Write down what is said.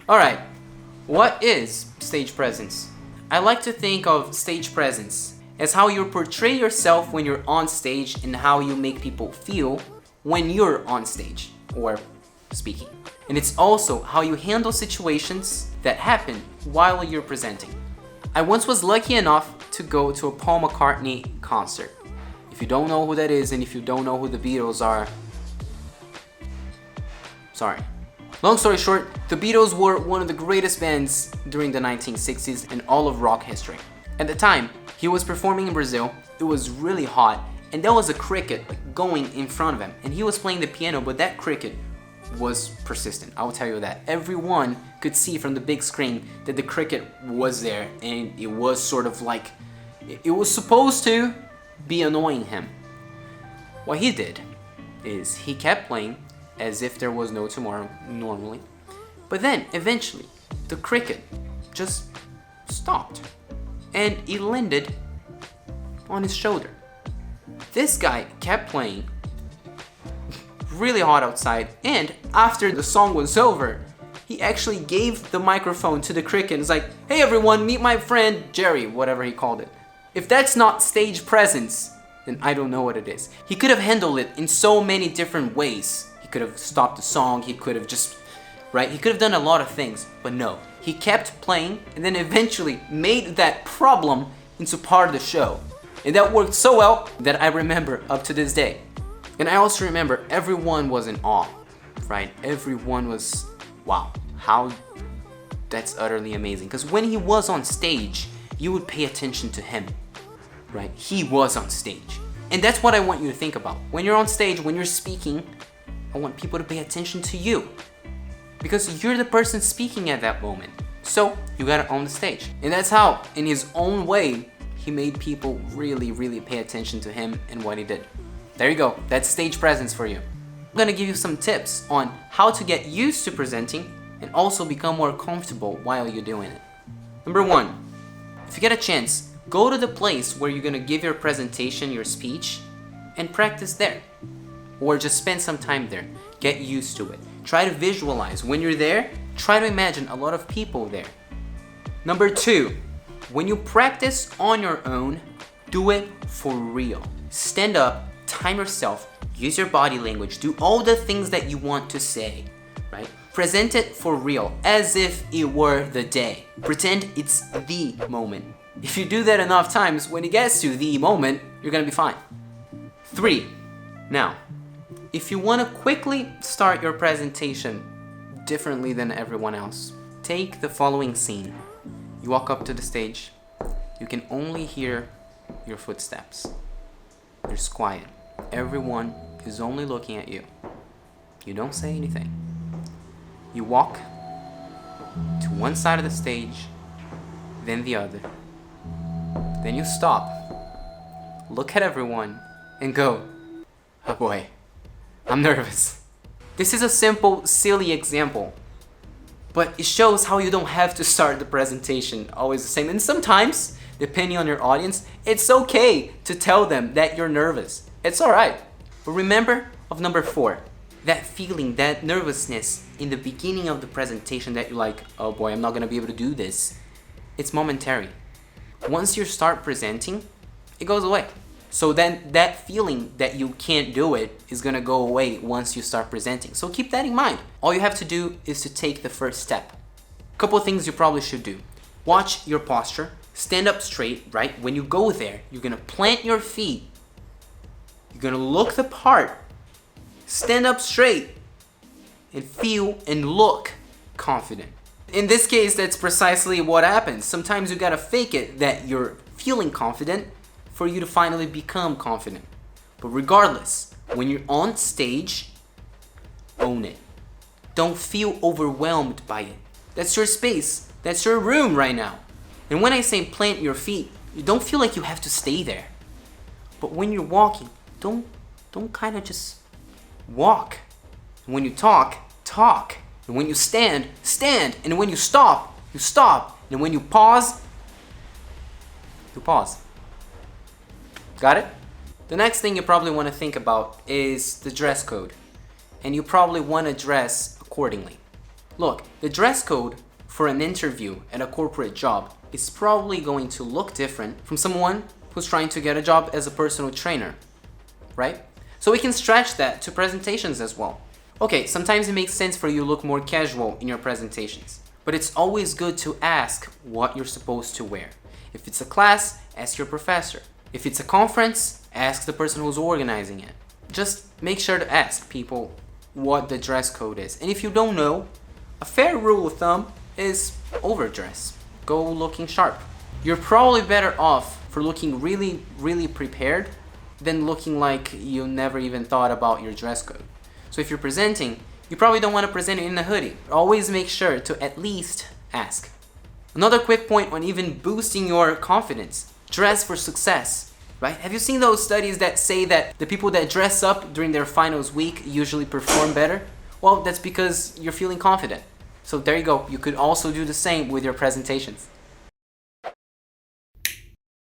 Alright, what is stage presence? I like to think of stage presence as how you portray yourself when you're on stage and how you make people feel when you're on stage or speaking. And it's also how you handle situations that happen while you're presenting. I once was lucky enough to go to a Paul McCartney concert. If you don't know who that is and if you don't know who the Beatles are, sorry. Long story short, the Beatles were one of the greatest bands during the 1960s and all of rock history. At the time, he was performing in Brazil, it was really hot, and there was a cricket going in front of him. And he was playing the piano, but that cricket was persistent, I will tell you that. Everyone could see from the big screen that the cricket was there, and it was sort of like, it was supposed to be annoying him. What he did is he kept playing as if there was no tomorrow normally, but then eventually the cricket just stopped and it landed on his shoulder. This guy kept playing, really hot outside, and after the song was over, he actually gave the microphone to the cricket and was like, "Hey everyone, meet my friend Jerry," whatever he called it. If that's not stage presence, then I don't know what it is. He could have handled it in so many different ways. He could have stopped the song, he could have just, right? He could have done a lot of things, but no. He kept playing and then eventually made that problem into part of the show. And that worked so well that I remember up to this day. And I also remember everyone was in awe, right? Everyone was, wow, how, that's utterly amazing. Because when he was on stage, you would pay attention to him, right? He was on stage. And that's what I want you to think about. When you're on stage, when you're speaking, I want people to pay attention to you. Because you're the person speaking at that moment. So you gotta own the stage. And that's how, in his own way, he made people really, really pay attention to him and what he did. There you go, that's stage presence for you. I'm gonna give you some tips on how to get used to presenting and also become more comfortable while you're doing it. Number one, if you get a chance, go to the place where you're gonna give your presentation, your speech, and practice there. Or just spend some time there. Get used to it. Try to visualize. When you're there, try to imagine a lot of people there. Number two, when you practice on your own, do it for real. Stand up, time yourself, use your body language, do all the things that you want to say, right? Present it for real, as if it were the day. Pretend it's the moment. If you do that enough times, when it gets to the moment, you're gonna be fine. 3. Now, if you want to quickly start your presentation differently than everyone else, take the following scene. You walk up to the stage, you can only hear your footsteps. There's quiet. Everyone is only looking at you. You don't say anything. You walk to one side of the stage, then the other. Then you stop, look at everyone, and go, "Oh boy, I'm nervous." This is a simple, silly example, but it shows how you don't have to start the presentation always the same. And sometimes, depending on your audience, it's okay to tell them that you're nervous. It's alright. But remember of number 4, that feeling, that nervousness in the beginning of the presentation that you're like, "Oh boy, I'm not gonna be able to do this." It's momentary. Once you start presenting, it goes away. So then that feeling that you can't do it is gonna go away once you start presenting. So keep that in mind. All you have to do is to take the first step. A couple of things you probably should do. Watch your posture. Stand up straight, right? When you go there, you're gonna plant your feet. You're gonna look the part. Stand up straight. And feel and look confident. In this case, that's precisely what happens. Sometimes you gotta fake it that you're feeling confident for you to finally become confident. But regardless, when you're on stage, own it. Don't feel overwhelmed by it. That's your space. That's your room right now. And when I say plant your feet, you don't feel like you have to stay there. But when you're walking, don't kind of just walk. And when you talk, talk. And when you stand, stand. And when you stop, you stop. And when you pause, you pause. Got it? The next thing you probably want to think about is the dress code. And you probably want to dress accordingly. Look, the dress code for an interview at a corporate job is probably going to look different from someone who's trying to get a job as a personal trainer, right? So we can stretch that to presentations as well. Okay, sometimes it makes sense for you to look more casual in your presentations, but it's always good to ask what you're supposed to wear. If it's a class, ask your professor. If it's a conference, ask the person who's organizing it. Just make sure to ask people what the dress code is. And if you don't know, a fair rule of thumb is overdress. Go looking sharp. You're probably better off for looking really, really prepared than looking like you never even thought about your dress code. So if you're presenting, you probably don't want to present it in a hoodie. Always make sure to at least ask. Another quick point on even boosting your confidence. Dress for success, right? Have you seen those studies that say that the people that dress up during their finals week usually perform better? Well, that's because you're feeling confident. So there you go. You could also do the same with your presentations.